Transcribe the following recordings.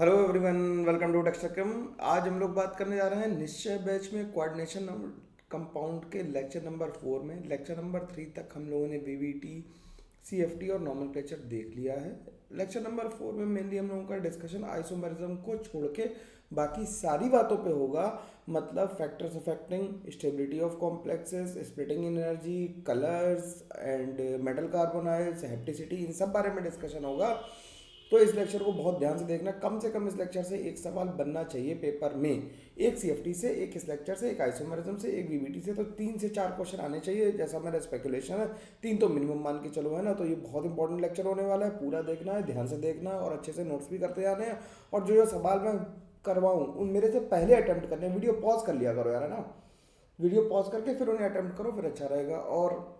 Hello everyone, welcome to Textcom. आज हम लोग बात करने जा रहे हैं निश्चय बैच में कोऑर्डिनेशन कंपाउंड के लेक्चर नंबर 4 में। लेक्चर नंबर 3 तक हम लोगों ने वीवीटी, सीएफटी और नॉमेनक्लेचर देख लिया है। लेक्चर नंबर 4 में मेनली हम लोगों का डिस्कशन आइसोमेरिज्म को छोड़ के बाकी सारी बातों पे होगा। मतलब factors affecting stability of complexes, splitting energy, colours and metal carbonyls, hapticity, इन सब बारे में डिस्कशन होगा। तो इस लेक्चर को बहुत ध्यान से देखना। कम से कम इस लेक्चर से एक सवाल बनना चाहिए पेपर में, एक सीएफटी से, एक इस लेक्चर से, एक आइसोमेरिज्म से, एक वीवीटी से। तो 3 से 4 क्वेश्चन आने चाहिए, जैसा मेरा स्पेकुलेशन है। 3 तो मिनिमम मान के चलो, है ना। तो ये बहुत इंपॉर्टेंट लेक्चर होने वाला है, पूरा देखना है, ध्यान से देखना है और अच्छे से नोट्स भी करते जाने हैं। और जो जो सवाल मैं करवाऊँ उन मेरे से पहले अटेम्प्ट करने, वीडियो पॉज कर लिया करो यार, है ना। वीडियो पॉज करके फिर उन्हें अटेम्प्ट करो, फिर अच्छा रहेगा। और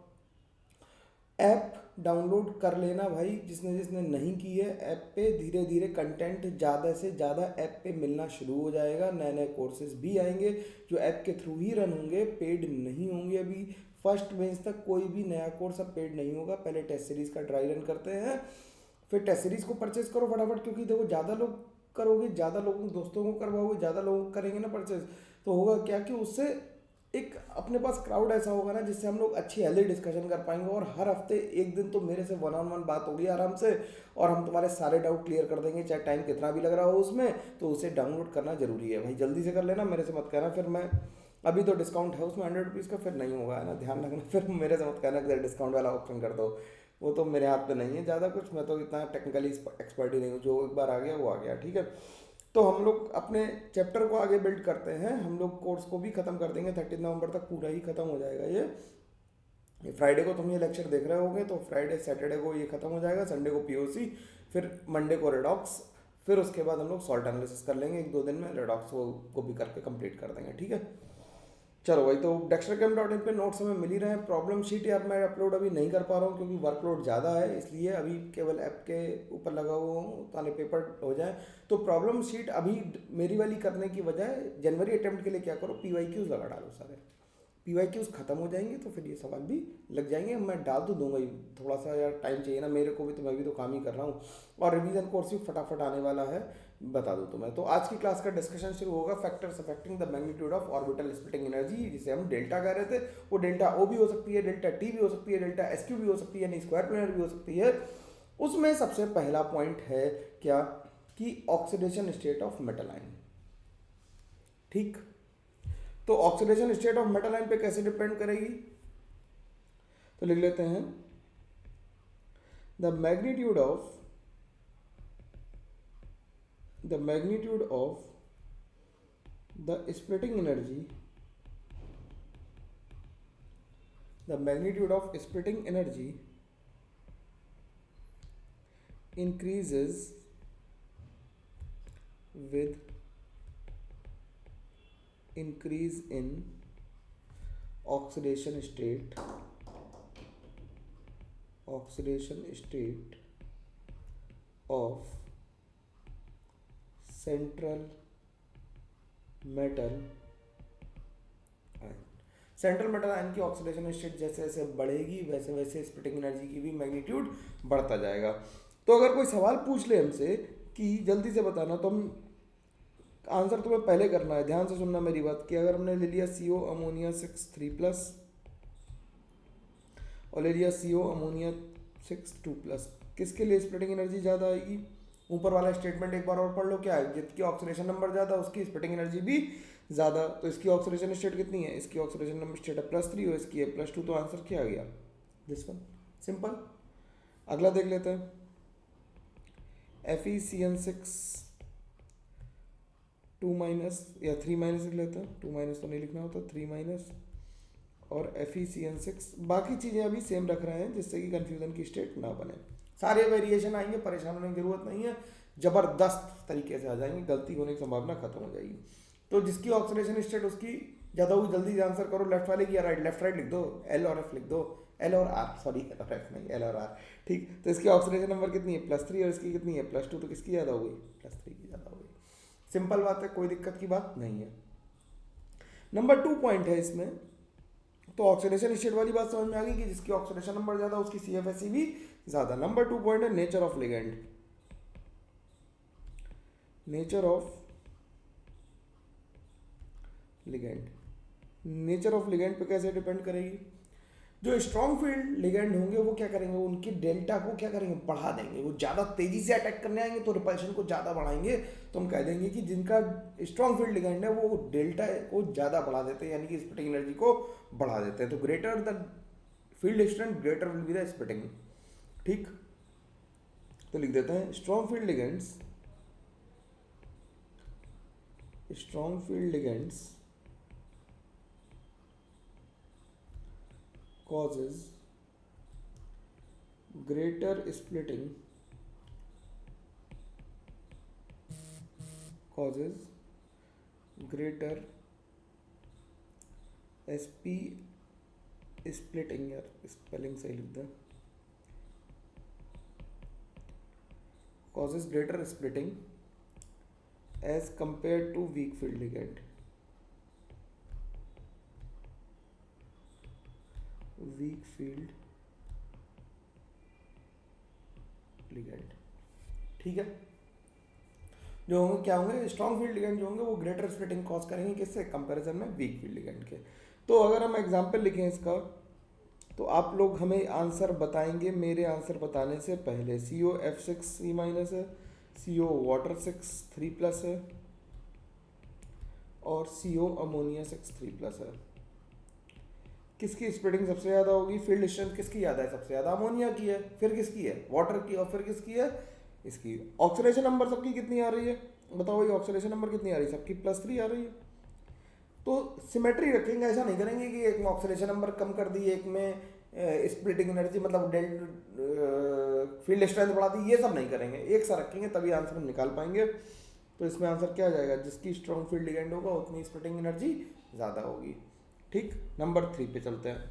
ऐप डाउनलोड कर लेना भाई, जिसने जिसने नहीं की है। ऐप पे धीरे धीरे कंटेंट ज़्यादा से ज़्यादा ऐप पे मिलना शुरू हो जाएगा। नए नए कोर्सेज भी आएंगे जो ऐप के थ्रू ही रन होंगे, पेड नहीं होंगे। अभी फर्स्ट बेंच तक कोई भी नया कोर्स अब पेड नहीं होगा। पहले टेस्ट सीरीज़ का ट्राई रन करते हैं, फिर टेस्ट सीरीज़ को परचेज करो फटाफट। क्योंकि देखो, ज़्यादा लोग करोगे, ज़्यादा लोगों दोस्तों को करवाओगे, ज़्यादा लोग करेंगे ना परचेज, तो होगा क्या कि उससे एक अपने पास क्राउड ऐसा होगा ना जिससे हम लोग अच्छी हेल्दी डिस्कशन कर पाएंगे। और हर हफ्ते एक दिन तो मेरे से वन ऑन वन बात होगी आराम से, और हम तुम्हारे सारे डाउट क्लियर कर देंगे, चाहे टाइम कितना भी लग रहा हो उसमें। तो उसे डाउनलोड करना जरूरी है भाई, जल्दी से कर लेना, मेरे से मत कहना फिर मैं। अभी तो डिस्काउंट है उसमें 100 रुपीज़ का, फिर नहीं होगा, है ना, ध्यान रखना। फिर मेरे से मत कहना कि डिस्काउंट वाला ऑप्शन कर दो, वो तो मेरे हाथ पे नहीं है ज़्यादा कुछ। मैं तो इतना टेक्निकली एक्सपर्ट ही नहीं हूँ, जो एक बार आ गया वो आ गया, ठीक है। तो हम लोग अपने चैप्टर को आगे बिल्ड करते हैं। हम लोग कोर्स को भी ख़त्म कर देंगे, 30 नवंबर तक पूरा ही ख़त्म हो जाएगा ये फ्राइडे को तुम ये लेक्चर देख रहे होगे, तो फ्राइडे सैटरडे को ये ख़त्म हो जाएगा, संडे को पीओसी, फिर मंडे को रेडॉक्स, फिर उसके बाद हम लोग सॉल्ट एनालिसिस कर लेंगे 1-2 दिन में। रेडॉक्स को भी करके कंप्लीट कर देंगे, ठीक है। चलो भाई, तो dextercam.in पे नोट्स हमें मिल ही रहे हैं। प्रॉब्लम शीट यार मैं अपलोड अभी नहीं कर पा रहा हूँ क्योंकि वर्कलोड ज़्यादा है, इसलिए अभी केवल ऐप के ऊपर लगा हुआ हूँ ताकि पेपर हो जाए। तो प्रॉब्लम शीट अभी मेरी वाली करने की बजाय जनवरी अटेम्प्ट के लिए क्या करो, पीवाईक्यूज लगा डालो सारे। पीवाईक्यूज खत्म हो जाएंगे तो फिर ये सवाल भी लग जाएंगे। मैं डाल तो दूंगा ही, थोड़ा सा यार टाइम चाहिए ना मेरे को भी, तो मैं भी तो काम ही कर रहा हूँ। और रिवीजन कोर्स भी फटाफट आने वाला है, बता दूँ तुम्हें। तो आज की क्लास का डिस्कशन शुरू होगा factors affecting the magnitude of orbital splitting energy, जिसे हम डेल्टा कह रहे थे। वो डेल्टा ओ भी हो सकती है, डेल्टा टी भी हो सकती है, डेल्टा एस क्यू भी हो सकती है, यानी स्क्वायर प्लेनर भी हो सकती है। उसमें सबसे पहला पॉइंट है क्या, कि oxidation state of metal ion. ठीक, तो oxidation state of metal ion पे कैसे डिपेंड करेगी, तो लिख लेते हैं the magnitude of the splitting energy the magnitude of splitting energy increases with increase in oxidation state of central metal ion. Central metal ion की ऑक्सीडेशन स्टेट जैसे जैसे बढ़ेगी वैसे वैसे स्प्लिटिंग एनर्जी की भी मैग्नीट्यूड बढ़ता जाएगा। तो अगर कोई सवाल पूछ ले हमसे कि जल्दी से बताना, तो हम आंसर तुम्हें पहले करना है, ध्यान से सुनना मेरी बात। कि अगर हमने ले लिया CO अमोनिया 6 3+ और ले लिया CO अमोनिया 6 2+, किसके लिए स्प्लिटिंग एनर्जी ज़्यादा आएगी? ऊपर वाला स्टेटमेंट एक बार और पढ़ लो, क्या है, जिसकी ऑक्सीडेशन नंबर ज़्यादा उसकी स्प्लिटिंग एनर्जी भी ज़्यादा। तो इसकी ऑक्सीडेशन स्टेट कितनी है, इसकी ऑक्सीडेशन नंबर स्टेट है +3 और इसकी है +2, तो आंसर क्या आ गया, दिस वन, सिंपल। अगला देख लेते हैं, FeCN6 2- या 3- लिख लेते हैं। 2- तो नहीं लिखना होता, 3- और FeCN6। बाकी चीज़ें अभी सेम रख रहे हैं जिससे कि कन्फ्यूजन की स्टेट ना बने। सारे वेरिएशन आएंगे, परेशान होने की जरूरत नहीं है, ज़बरदस्त तरीके से आ जाएंगे, गलती होने की संभावना खत्म हो जाएगी। तो जिसकी ऑक्सीडेशन स्टेट उसकी ज़्यादा होगी, जल्दी से आंसर करो। लेफ्ट वाले की या राइट, लेफ्ट राइट लिख दो, L और F लिख दो, L और R, सॉरी L और F नहीं, L और R। ठीक, तो इसकी ऑक्सीडेशन नंबर कितनी है, +3 और इसकी कितनी है +2, तो किसकी ज़्यादा हो गई, +3 की ज़्यादा हो गई। सिंपल बात है, कोई दिक्कत की बात नहीं है। नंबर 2 पॉइंट है इसमें, तो ऑक्सीडेशन स्टेट वाली बात समझ में आ गई कि जिसकी ऑक्सीडेशन नंबर ज़्यादा उसकी CFSE भी ज़्यादा। नंबर 2 पॉइंट है nature of ligand. Nature of ligand, nature of ligand पे कैसे डिपेंड करेगी? जो स्ट्रॉन्ग फील्ड लिगेंड होंगे वो क्या करेंगे, उनकी डेल्टा को क्या करेंगे, बढ़ा देंगे। वो ज़्यादा तेजी से अटैक करने आएंगे तो रिपल्शन को ज़्यादा बढ़ाएंगे। तो हम कह देंगे कि जिनका स्ट्रॉन्ग फील्ड लिगेंड है वो डेल्टा को ज़्यादा बढ़ा देते हैं, यानी कि स्प्लिटिंग एनर्जी को बढ़ा देते हैं। तो greater the field strength greater will be the splitting. ठीक, तो लिख देते हैं strong field ligands, strong field ligands causes greater splitting, causes greater sp splitting, यार स्पेलिंग सही लिख दे, causes greater splitting as compared to weak field ligand, weak field ligand। ठीक है, जो होंगे क्या होंगे, स्ट्रॉन्ग फील्ड लिगेंड जो होंगे वो ग्रेटर स्प्लिटिंग कॉज करेंगे, किससे, कंपैरिजन में वीक फील्ड लिगेंड के। तो अगर हम एग्जांपल लिखें इसका, तो आप लोग हमें आंसर बताएंगे मेरे आंसर बताने से पहले। COF6 C- है, CO वाटर 6 3+ है, और CO अमोनिया 6 3+ है। किसकी स्प्लिटिंग सबसे ज़्यादा होगी, फील्ड स्ट्रेंथ किसकी ज़्यादा है, सबसे ज़्यादा अमोनिया की है, फिर किसकी है, वाटर की, और फिर किसकी है, इसकी। ऑक्सीडेशन नंबर सबकी कितनी आ रही है, बताओ, ये ऑक्सीडेशन नंबर कितनी आ रही है, सबकी +3 आ रही है। तो सिमेट्री रखेंगे, ऐसा नहीं करेंगे कि एक में ऑक्सीडेशन नंबर कम कर दी, एक में स्प्लिटिंग एनर्जी मतलब फील्ड स्ट्रेंथ बढ़ा दी, ये सब नहीं करेंगे, एक सा रखेंगे तभी आंसर हम निकाल पाएंगे। तो इसमें आंसर क्या आ जाएगा, जिसकी स्ट्रॉन्ग फील्ड लिगेंड होगा उतनी स्प्लिटिंग एनर्जी ज़्यादा होगी। ठीक, नंबर 3 पे चलते हैं।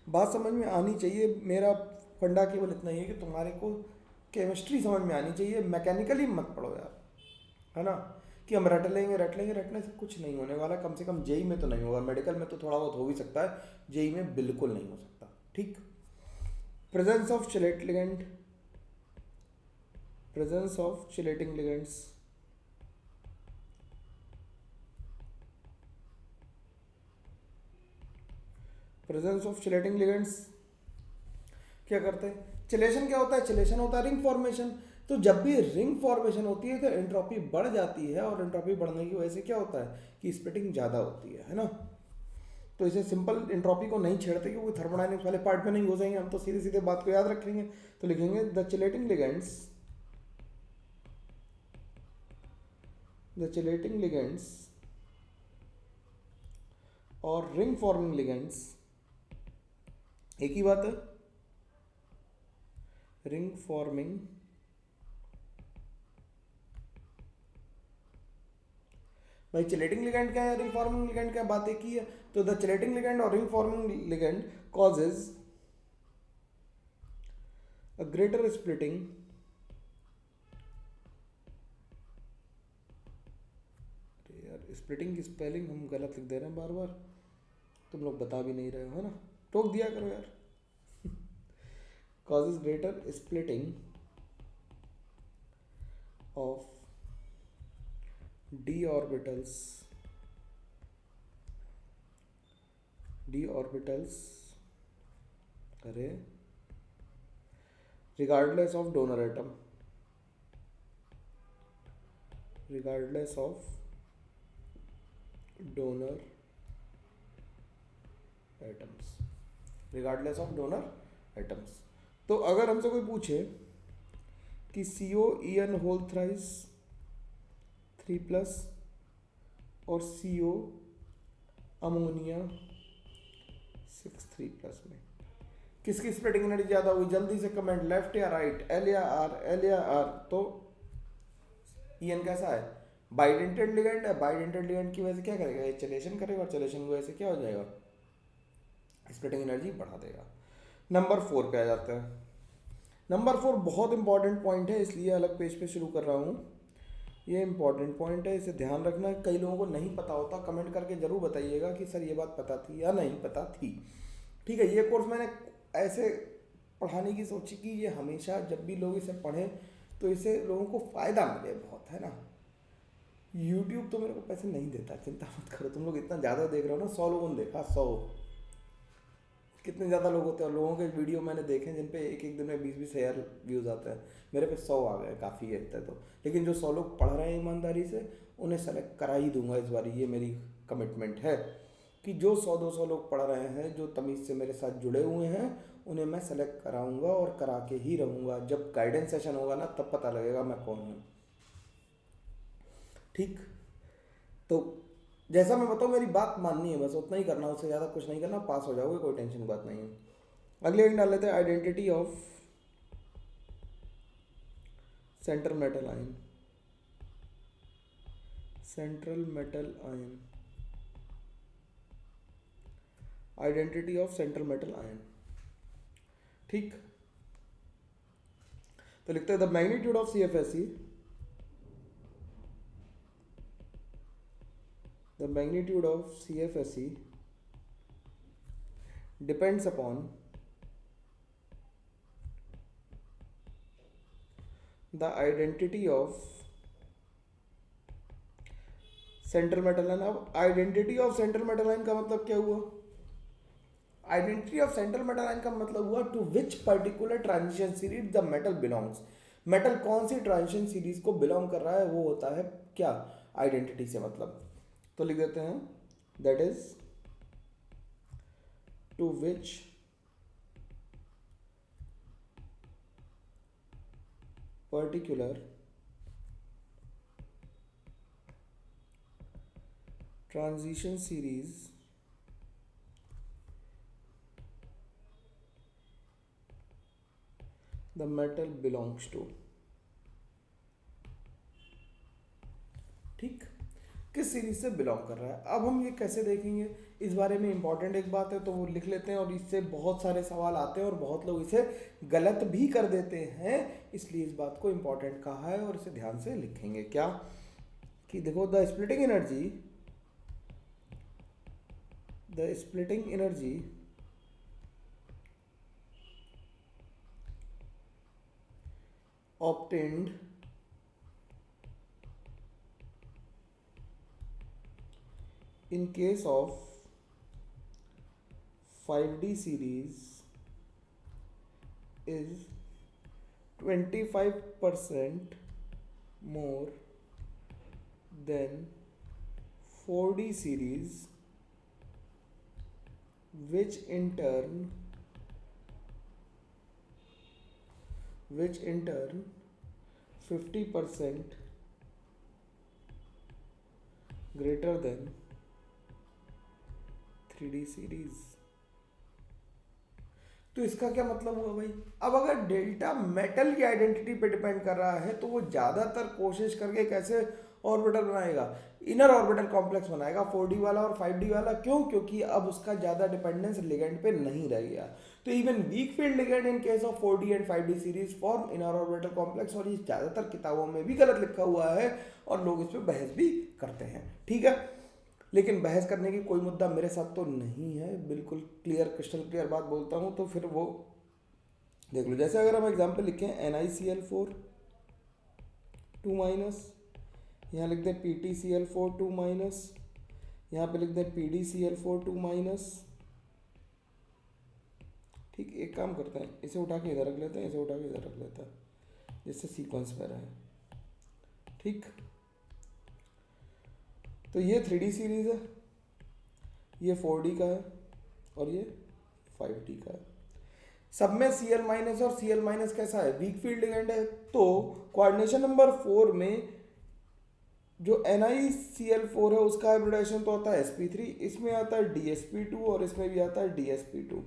बात समझ में आनी चाहिए, मेरा फंडा केवल इतना ही है कि तुम्हारे को केमिस्ट्री समझ में आनी चाहिए, मैकेनिकली मत पढ़ो यार, है ना, कि हम रट लेंगे, रटने से कुछ नहीं होने वाला। कम से कम जेई में तो नहीं होगा, मेडिकल में तो थोड़ा बहुत हो भी सकता है, जेई में बिल्कुल नहीं हो सकता। ठीक, presence of chelate ligand, presence of chelating ligands, presence of chelating ligands क्या करते हैं, चिलेशन क्या होता है, चिलेशन होता है रिंग फॉर्मेशन। तो जब भी रिंग फॉर्मेशन होती है तो एंट्रोपी बढ़ जाती है, और एंट्रोपी बढ़ने की वजह से क्या होता है कि स्प्लिटिंग ज़्यादा होती है ना। तो इसे सिंपल एंट्रोपी को नहीं छेड़ते क्योंकि थर्मोडायनेमिक्स वाले पार्ट में नहीं घुसेंगे हम, तो सीधे सीधे बात को याद रखेंगे। तो लिखेंगे the chelating ligands, the chelating ligands और रिंग फॉर्मिंग लिगेंड्स एक ही बात है, रिंग फॉर्मिंग भाई, चिलेटिंग लिगेंड क्या है, रिंग फॉर्मिंग लिगेंड क्या, बात एक ही है। तो द चिलेटिंग लिगेंड और ring forming ligand causes a greater splitting, यार स्प्लिटिंग की स्पेलिंग हम गलत लिख दे रहे हैं बार बार, तुम लोग बता भी नहीं रहे हो, है ना, टोक दिया करो यार। causes greater splitting of d orbitals, अरे regardless of donor atom, regardless of donor atoms, regardless of donor atoms। तो अगर हमसे कोई पूछे कि CO होल थ्राइस 3+ और CO अमोनिया 6 3+ में किसकी स्प्लिटिंग एनर्जी ज़्यादा हुई, जल्दी से कमेंट, लेफ्ट या राइट, एल या आर, एल या आर। तो EN कैसा है, बाइडेंटेड लिगेंड है, बाइडेंटेड लिगेंड की वजह से क्या करेगा, ये चलेशन करेगा, और चलेशन की वजह से क्या हो जाएगा, स्प्लिटिंग एनर्जी बढ़ा देगा। नंबर 4 पे आ जाते हैं। नंबर 4 बहुत इंपॉर्टेंट पॉइंट है, इसलिए अलग पेज पे शुरू कर रहा हूँ। ये इंपॉर्टेंट पॉइंट है, इसे ध्यान रखना। कई लोगों को नहीं पता होता, कमेंट करके ज़रूर बताइएगा कि सर ये बात पता थी या नहीं पता थी। ठीक है, ये कोर्स मैंने ऐसे पढ़ाने की सोची कि ये हमेशा जब भी लोग इसे पढ़ें तो इससे लोगों को फ़ायदा मिले बहुत, है ना। यूट्यूब तो मेरे को पैसे नहीं देता, चिंता मत करो। तुम लोग इतना ज़्यादा देख रहे हो ना, 100 लोगों ने देखा, 100, कितने ज़्यादा लोग होते हैं। लोगों के वीडियो मैंने देखे हैं जिन पे एक एक दिन में 20-20 हज़ार व्यूज़ आते हैं, मेरे पे 100 आ गए, काफ़ी है इतने तो। लेकिन जो 100 लोग पढ़ रहे हैं ईमानदारी से, उन्हें सेलेक्ट करा ही दूंगा इस बार, ये मेरी कमिटमेंट है कि जो 100-200 लोग पढ़ रहे हैं, जो तमीज़ से मेरे साथ जुड़े हुए हैं, उन्हें मैं सेलेक्ट कराऊंगा और करा के ही रहूँगा। जब गाइडेंस सेशन होगा ना, तब पता लगेगा मैं कौन हूँ। ठीक, तो जैसा मैं बताऊँ, मेरी बात माननी है, बस उतना ही करना, उससे ज़्यादा कुछ नहीं करना, पास हो जाओगे, कोई टेंशन की बात नहीं है। अगले एक डाल लेते हैं, identity of central metal ion. Central metal ion, identity of central metal ion. ठीक, तो लिखते हैं the magnitude of CFSE, the magnitude of CFSE depends upon the identity of central metal line। अब identity of central metal line का मतलब क्या हुआ? Identity of central metal line का मतलब हुआ to which particular transition series the metal belongs. Metal कौन सी ट्रांजिशन सीरीज को बिलोंग कर रहा है, वो होता है क्या, आइडेंटिटी से मतलब। तो लिख देते हैं that is to which particular transition series the metal belongs to। ठीक, किस सीरीज से बिलोंग कर रहा है। अब हम ये कैसे देखेंगे, इस बारे में इंपॉर्टेंट एक बात है, तो वो लिख लेते हैं। और इससे बहुत सारे सवाल आते हैं और बहुत लोग इसे गलत भी कर देते हैं, इसलिए इस बात को इंपॉर्टेंट कहा है और इसे ध्यान से लिखेंगे। क्या कि देखो, the splitting energy obtained in case of 5D series is 25% more than 4D series, which in turn 50% greater than 3D series. तो इसका क्या मतलब हुआ भाई? अब अगर डेल्टा मेटल की आइडेंटिटी पे डिपेंड कर रहा है, तो वो ज़्यादातर कोशिश करके कैसे ऑर्बिटल बनाएगा, इनर ऑर्बिटल कॉम्प्लेक्स बनाएगा, 4D वाला और 5D वाला। क्यों? क्योंकि अब उसका ज़्यादा डिपेंडेंस लिगेंड पे नहीं रह गया। तो even weak field ligand in case of 4D and 5D series form inner orbital complex. और ये ज़्यादातर किताबों में भी गलत लिखा हुआ है और लोग इस पर बहस भी करते हैं। ठीक है, लेकिन बहस करने की कोई मुद्दा मेरे साथ तो नहीं है, बिल्कुल क्लियर, क्रिस्टल क्लियर बात बोलता हूँ। तो फिर वो देख लो, जैसे अगर हम एग्जांपल लिखें NiCl4 2-, यहाँ लिख दें PtCl4 2-, यहाँ पे लिख दें PdCl4 2-। ठीक, एक काम करते हैं, इसे उठा के इधर रख लेते हैं, इसे उठा के इधर रख लेते हैं, जिससे सीक्वेंस में रहे। ठीक, तो ये 3D सीरीज है, ये 4D का है और ये 5D का है। सब में Cl- और Cl- कैसा है, वीक फील्ड लिगेंड है। तो कोऑर्डिनेशन नंबर 4 में जो NiCl4 है उसका हाइब्रिडाइजेशन तो आता है sp3, इसमें आता है dsp2 और इसमें भी आता है dsp2।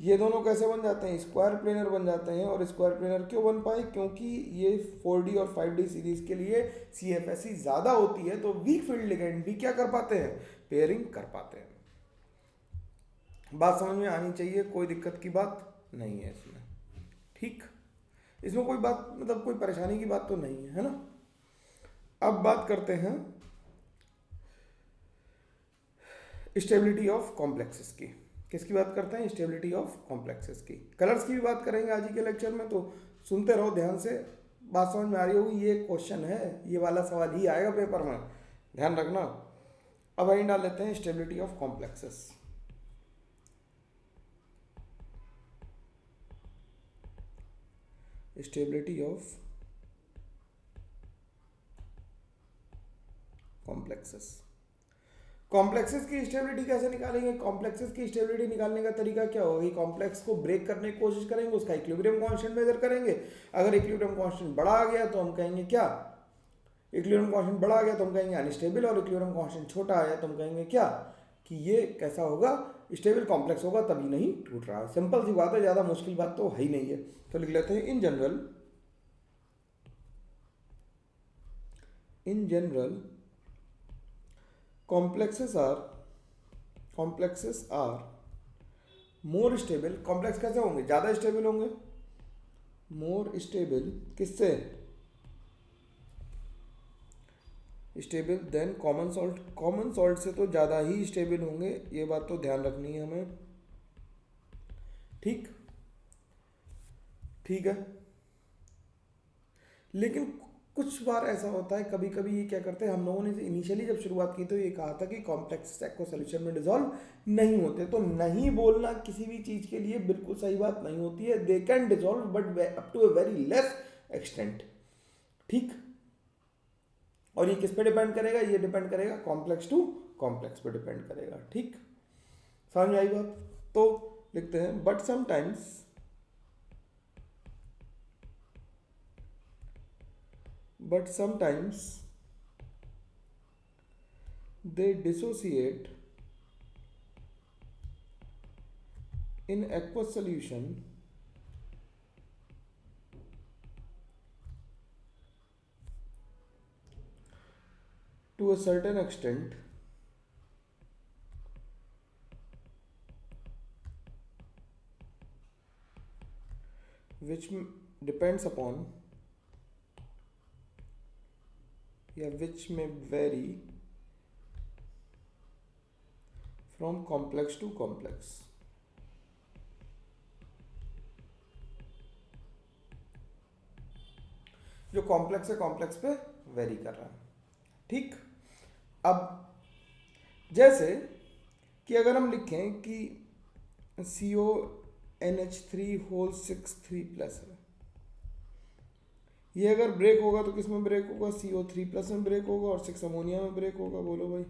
ये दोनों कैसे बन जाते हैं, स्क्वायर प्लेनर बन जाते हैं। और स्क्वायर प्लेनर क्यों बन पाए? क्योंकि ये 4D और 5D सीरीज के लिए CFSE ज़्यादा होती है, तो वीक फील्ड लिगेंड भी क्या कर पाते हैं, पेयरिंग कर पाते हैं। बात समझ में आनी चाहिए, कोई दिक्कत की बात नहीं है इसमें। ठीक, इसमें कोई बात मतलब कोई परेशानी की बात तो नहीं है ना। अब बात करते हैं स्टेबिलिटी ऑफ कॉम्प्लेक्सेस की। किसकी बात करते हैं? स्टेबिलिटी ऑफ कॉम्प्लेक्सेस की। कलर्स की भी बात करेंगे आज ही के लेक्चर में, तो सुनते रहो ध्यान से, बात समझ में आ रही होगी। ये क्वेश्चन है, ये वाला सवाल ही आएगा पेपर में, ध्यान रखना। अब वहीं डाल लेते हैं stability of complexes. Stability of complexes. Complexes की स्टेबिलिटी कैसे निकालेंगे? कॉम्प्लेक्सेस की स्टेबिलिटी निकालने का तरीका क्या होगा? कॉम्प्लेक्स को ब्रेक करने की कोशिश करेंगे, उसका इक्विलिब्रियम कांस्टेंट मेजर करेंगे। अगर इक्विलिब्रियम कांस्टेंट बड़ा आ गया तो हम कहेंगे क्या? इक्विलिब्रियम कांस्टेंट बड़ा आ गया तो हम कहेंगे अनस्टेबल, और इक्विलिब्रियम कांस्टेंट छोटा आया तो हम कहेंगे क्या? कि ये कैसा होगा? स्टेबल कॉम्प्लेक्स होगा, तभी नहीं टूट रहा है। सिंपल सी बात है, ज़्यादा मुश्किल बात तो है ही नहीं है। तो लिख लेते हैं in general complexes are more stable। Complex कैसे होंगे? ज़्यादा स्टेबल होंगे, मोर स्टेबल किससे? Stable then common salt. Common salt से तो ज़्यादा ही स्टेबल होंगे, ये बात तो ध्यान रखनी है हमें। ठीक ठीक है। लेकिन कुछ बार ऐसा होता है, कभी कभी ये क्या करते हैं, हम लोगों ने इनिशियली जब शुरुआत की तो ये कहा था कि कॉम्प्लेक्स एक्व सॉल्यूशन में डिसॉल्व नहीं होते। तो नहीं बोलना किसी भी चीज़ के लिए बिल्कुल सही बात नहीं होती है। They can dissolve but up to a very less extent. ठीक। और ये किस पे डिपेंड करेगा? ये डिपेंड करेगा कॉम्प्लेक्स टू कॉम्प्लेक्स पे डिपेंड करेगा। ठीक, समझ में आई बात? तो लिखते हैं but sometimes they dissociate in aqueous solution to a certain extent which depends upon which may vary from complex to complex। जो कॉम्प्लेक्स है कॉम्प्लेक्स पे वेरी कर रहा है। ठीक। अब जैसे कि अगर हम लिखें कि CONH3 है, ये अगर ब्रेक होगा तो किस में ब्रेक होगा? CO3+ में ब्रेक होगा और 6 अमोनिया में ब्रेक होगा। बोलो भाई।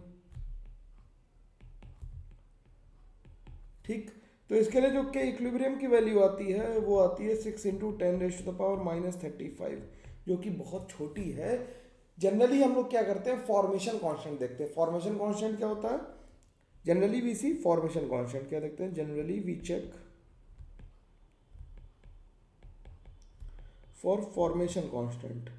ठीक। तो इसके लिए जो के इक्विलिब्रियम की वैल्यू आती है वो आती है 6 × 10⁻⁻35, जो कि बहुत छोटी है। जनरली हम लोग क्या करते हैं? फॉर्मेशन कांस्टेंट देखते हैं। फॉर्मेशन कांस्टेंट क्या होता है? Generally we see formation constant क्या देखते हैं? Generally we check for formation constant.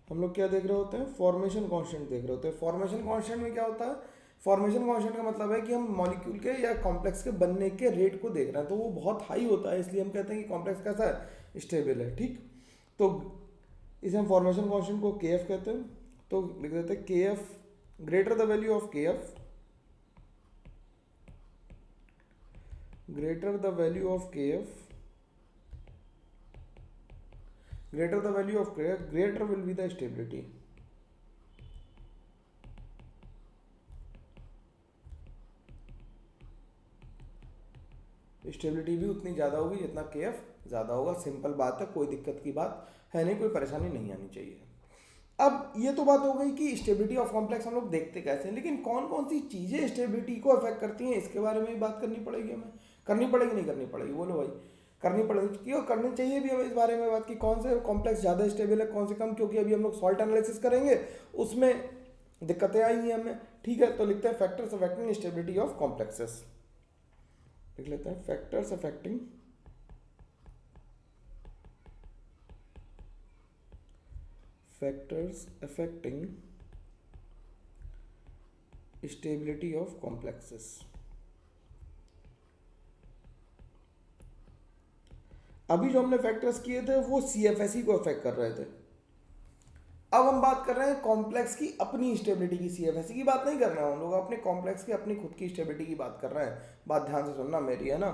हम लोग क्या देख रहे होते हैं? फॉर्मेशन कांस्टेंट देख रहे होते हैं। फॉर्मेशन कांस्टेंट में क्या होता है? फॉर्मेशन कांस्टेंट का मतलब है कि हम मॉलिक्यूल के या कॉम्प्लेक्स के बनने के रेट को देख रहे हैं, तो वो बहुत हाई होता है, इसलिए हम कहते हैं कि कॉम्प्लेक्स कैसा है? स्टेबल है। ठीक। तो इसे हम फॉर्मेशन कांस्टेंट को KF कहते हैं। तो लिख देते हैं KF greater the value of KF, greater the value of KF greater will be the stability। Stability भी उतनी ज़्यादा होगी जितना KF ज़्यादा होगा। सिंपल बात है, कोई दिक्कत की बात है नहीं, कोई परेशानी नहीं आनी चाहिए। अब ये तो बात हो गई कि स्टेबिलिटी ऑफ कॉम्प्लेक्स हम लोग देखते कैसे हैं, लेकिन कौन कौन सी चीज़ें स्टेबिलिटी को अफेक्ट करती हैं इसके बारे में भी बात करनी पड़ेगी हमें। करनी पड़ेगी नहीं करनी पड़ेगी? बोलो भाई। करनी पड़ेगी, क्यों करनी चाहिए भी हमें इस बारे में बात की कौन से कॉम्प्लेक्स ज़्यादा स्टेबल है कौन से कम, क्योंकि अभी हम लोग सॉल्ट एनालिसिस करेंगे, उसमें दिक्कतें आई हैं हमें। ठीक है, तो लिखते हैं factors affecting stability of complexes. लिख लेते हैं factors affecting stability of complexes. अभी जो हमने फैक्टर्स किए थे वो CFSE को अफेक्ट कर रहे थे। अब हम बात कर रहे हैं कॉम्प्लेक्स की अपनी स्टेबिलिटी की। CFSE की बात नहीं कर रहे हैं हम लोग, अपने कॉम्प्लेक्स की अपनी खुद की स्टेबिलिटी की बात कर रहे हैं। बात ध्यान से सुनना मेरी, है ना।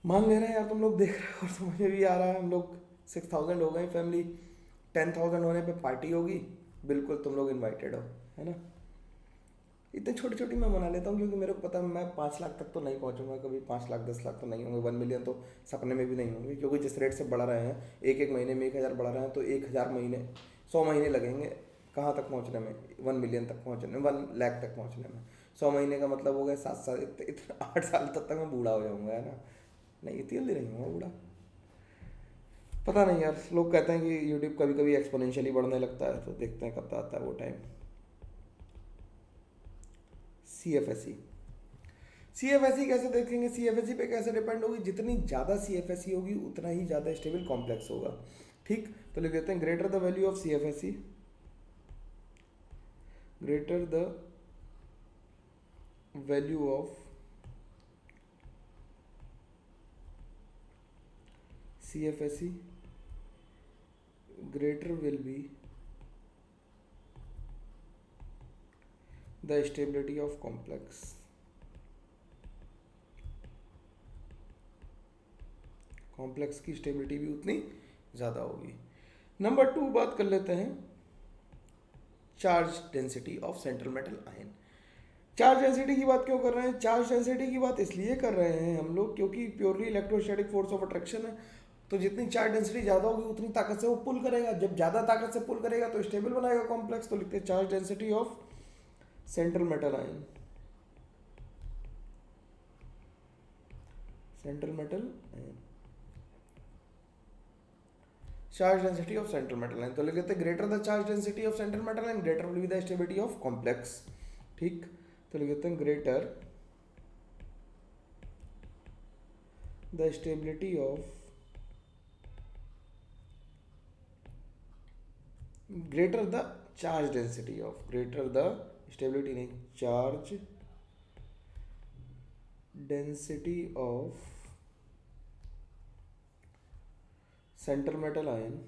मान ले रहे हैं यार, तुम लोग देख रहे हो और समझ में भी आ रहा है, हम लोग 6,000 हो गए फैमिली, 10,000 होने पे पार्टी होगी, बिल्कुल तुम लोग इनवाइटेड हो, है ना। इतने छोटी छोटी मैं मना लेता हूँ क्योंकि मेरे को पता है मैं 5 लाख तक तो नहीं पहुँचूंगा कभी, 5 लाख 10 लाख तो नहीं होंगे, 1 मिलियन तो सपने में भी नहीं होंगे, क्योंकि जिस रेट से बढ़ा रहे हैं, एक एक महीने में 1,000 बढ़ा रहे हैं, तो 1,000 महीने 100 महीने लगेंगे कहाँ तक पहुँचने में, 1 मिलियन तक पहुँचने में, 1 लाख तक पहुँचने में। 100 महीने का मतलब हो गया 7 साल, इतना 8 साल तक मैं बूढ़ा हो जाऊँगा, है ना। नहीं, इतनी जल्दी नहीं होगा बूढ़ा। पता नहीं यार, लोग कहते हैं कि यूट्यूब कभी कभी एक्सपोनेंशियली बढ़ने लगता है, तो देखते हैं कब आता है वो time. C F S C, C F S C कैसे देखेंगे, सी एफ एस सी पे कैसे डिपेंड होगी, जितनी ज़्यादा सी एफ एस सी होगी उतना ही ज़्यादा स्टेबल कॉम्प्लेक्स होगा। ठीक, तो लिख देते हैं greater the value of C F S C, greater the value of C F S C, greater will be the stability of complex। Complex की स्टेबिलिटी भी उतनी ज़्यादा होगी। नंबर 2 बात कर लेते हैं charge density of central metal ion. Charge density की बात क्यों कर रहे हैं, चार्ज डेंसिटी की बात इसलिए कर रहे हैं हम लोग क्योंकि purely electrostatic force of attraction है, तो जितनी चार्ज डेंसिटी ज़्यादा होगी उतनी ताकत से वो पुल करेगा, जब ज़्यादा ताकत से पुल करेगा तो स्टेबल बनाएगा कॉम्प्लेक्स, तो लिखते हैं charge density of central metal ion, central metal ion, charge density of central metal ion, तो लिख लेते हैं greater the charge density of central metal ion greater will be the stability of complex. ठीक, तो लिख देते हैं greater the stability of, greater the charge density of, greater the stability नहीं, charge density of central metal ion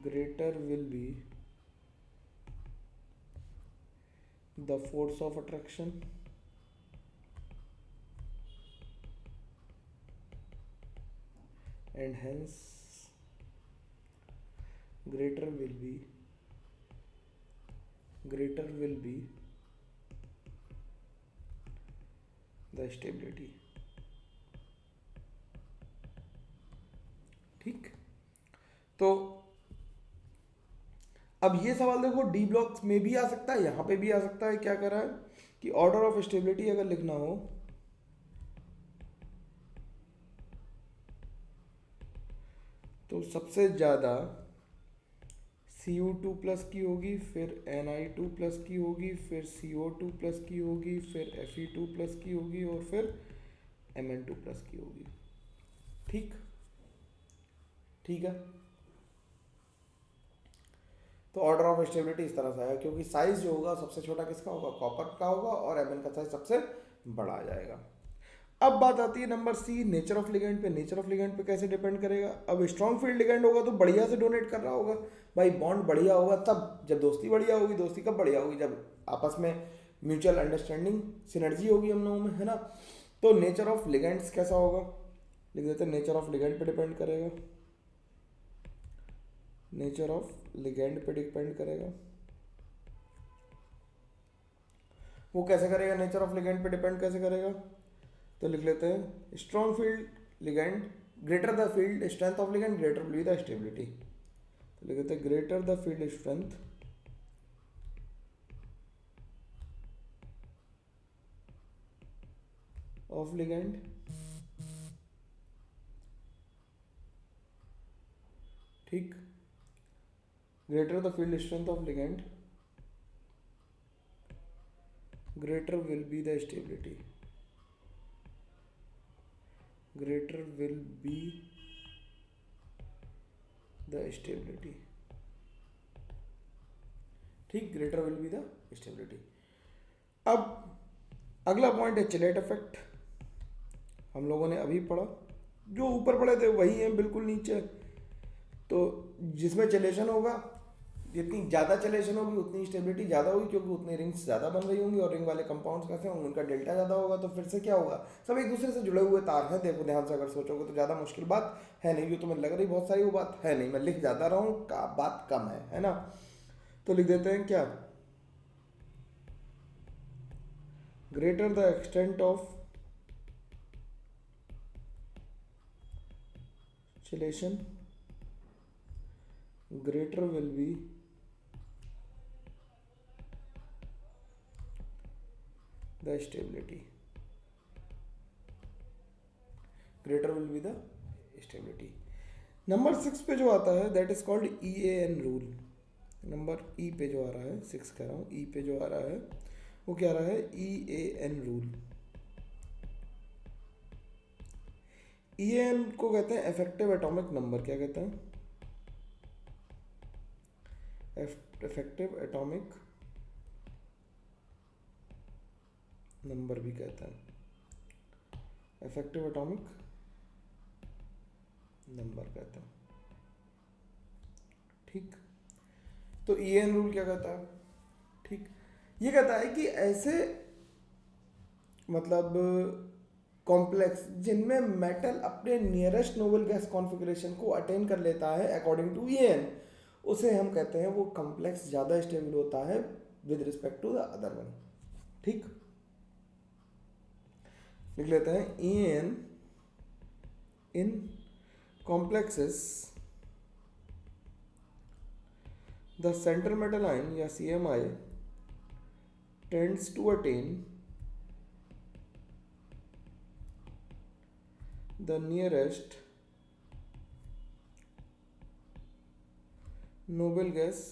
greater will be the force of attraction and hence greater will be the stability। ठीक, तो अब ये सवाल देखो D blocks में भी आ सकता है, यहाँ पे भी आ सकता है। क्या कर रहा है कि ऑर्डर ऑफ स्टेबिलिटी अगर लिखना हो तो सबसे ज़्यादा Cu2 प्लस की होगी, फिर Ni2 प्लस की होगी, फिर CO2 प्लस की होगी, फिर Fe2 प्लस की होगी और फिर Mn2 प्लस की होगी। ठीक, ठीक है, तो ऑर्डर ऑफ स्टेबिलिटी इस तरह से आएगा क्योंकि साइज जो होगा सबसे छोटा किसका होगा, कॉपर का होगा, और Mn का साइज सबसे बड़ा आ जाएगा। अब बात आती है number C, nature of ligand पे। नेचर ऑफ लिगेंड पे कैसे डिपेंड करेगा, अब स्ट्रॉन्ग फील्ड लिगेंड होगा तो बढ़िया से डोनेट कर रहा होगा भाई, बॉन्ड बढ़िया होगा तब, जब दोस्ती बढ़िया होगी, दोस्ती कब बढ़िया होगी, जब आपस में म्यूचुअल अंडरस्टैंडिंग सिनर्जी होगी हम लोगों में, है ना। तो नेचर ऑफ लिगेंड्स कैसा होगा, लिख देते हैं नेचर ऑफ लिगेंड पे डिपेंड करेगा, नेचर ऑफ लिगेंड पे डिपेंड करेगा। वो कैसे करेगा, नेचर ऑफ लिगेंड पे डिपेंड कैसे करेगा, तो लिख लेते हैं strong field ligand, greater the field strength of ligand greater will be the stability, तो लिख लेते हैं greater the field strength of ligand ठीक, greater the field strength of ligand greater will be the stability, greater will be the stability। ठीक, greater will be the stability. अब अगला point है chelate effect, हम लोगों ने अभी पढ़ा, जो ऊपर पढ़े थे वही है बिल्कुल नीचे, तो जिसमें चिलेशन होगा जितनी ज़्यादा चलेशन होगी उतनी स्टेबिलिटी ज़्यादा होगी, क्योंकि उतनी रिंग्स ज़्यादा बन रही होंगी, और रिंग वाले कंपाउंड्स कैसे होंगे, उनका डेल्टा ज़्यादा होगा, तो फिर से क्या होगा, सब एक दूसरे से जुड़े हुए तार हैं। देखो ध्यान से अगर सोचोगे तो ज़्यादा मुश्किल बात है नहीं, जो तुम्हें लग रही बहुत सारी वो बात है नहीं, मैं लिख ज़्यादा रहा हूँ, बात कम है ना। तो लिख देते हैं क्या, greater the extent of oscillation, greater will be the stability, greater will be the stability। Number 6 पे जो आता है that is called EAN rule. Number ई पे जो आ रहा है, 6 कह रहा हूँ, ई पे जो आ रहा है वो क्या आ रहा है, EAN रूल। EAN को कहते हैं इफेक्टिव एटॉमिक नंबर। क्या कहते हैं, इफेक्टिव एटॉमिक नंबर भी कहते हैं, इफेक्टिव एटॉमिक नंबर कहते हैं, ठीक। तो EAN रूल क्या कहता है, ठीक, ये कहता है कि ऐसे मतलब कॉम्प्लेक्स जिनमें मेटल अपने नियरेस्ट नोबल गैस कॉन्फ़िगरेशन को अटेन कर लेता है अकॉर्डिंग टू EAN, उसे हम कहते हैं वो कॉम्प्लेक्स ज़्यादा स्टेबल होता है with respect to the other one, ठीक। लिख लेते हैं EAN in complexes the central metal ion या CMI tends to attain the nearest noble gas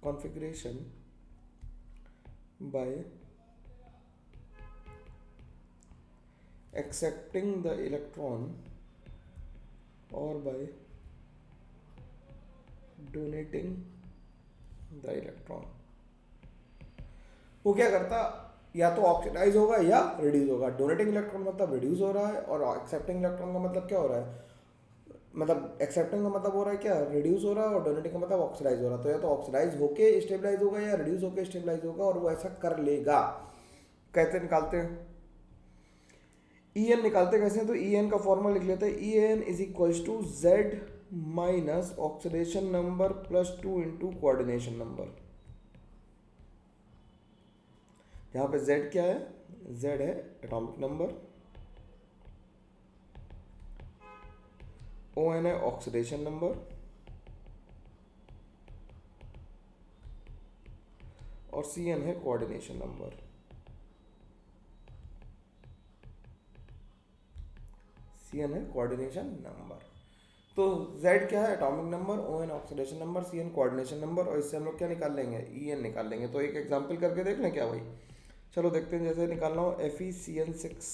configuration by accepting the electron or by donating the electron। वो क्या करता, या तो ऑक्सीडाइज होगा या रिड्यूस होगा। डोनेटिंग इलेक्ट्रॉन मतलब रिड्यूस हो रहा है, और एक्सेप्टिंग इलेक्ट्रॉन का मतलब क्या हो रहा है, मतलब एक्सेप्टिंग का मतलब हो रहा है क्या, रिड्यूस हो रहा है, और डोनेटिंग का मतलब ऑक्सीडाइज हो रहा है। तो या तो ऑक्सीडाइज होके स्टेबलाइज होगा या रिड्यूस होके स्टेबलाइज होगा, और वो ऐसा कर लेगा। कहते निकालते हैं EN, निकालते कैसे हैं, तो EN का फॉर्मूला लिख लेते हैं, EN is equals to Z minus oxidation number plus 2 into coordination number. यहाँ पे Z क्या है, Z है एटॉमिक नंबर, ON है ऑक्सीडेशन नंबर, और CN है कोऑर्डिनेशन नंबर। CN है कोऑर्डिनेशन नंबर। तो Z क्या है, atomic number, ON oxidation number, CN coordination number, और इससे हम लोग क्या निकाल लेंगे, EN निकाल लेंगे। तो एक एग्जांपल करके देख लें क्या भाई, चलो देखते हैं। जैसे निकालना हो FeCN6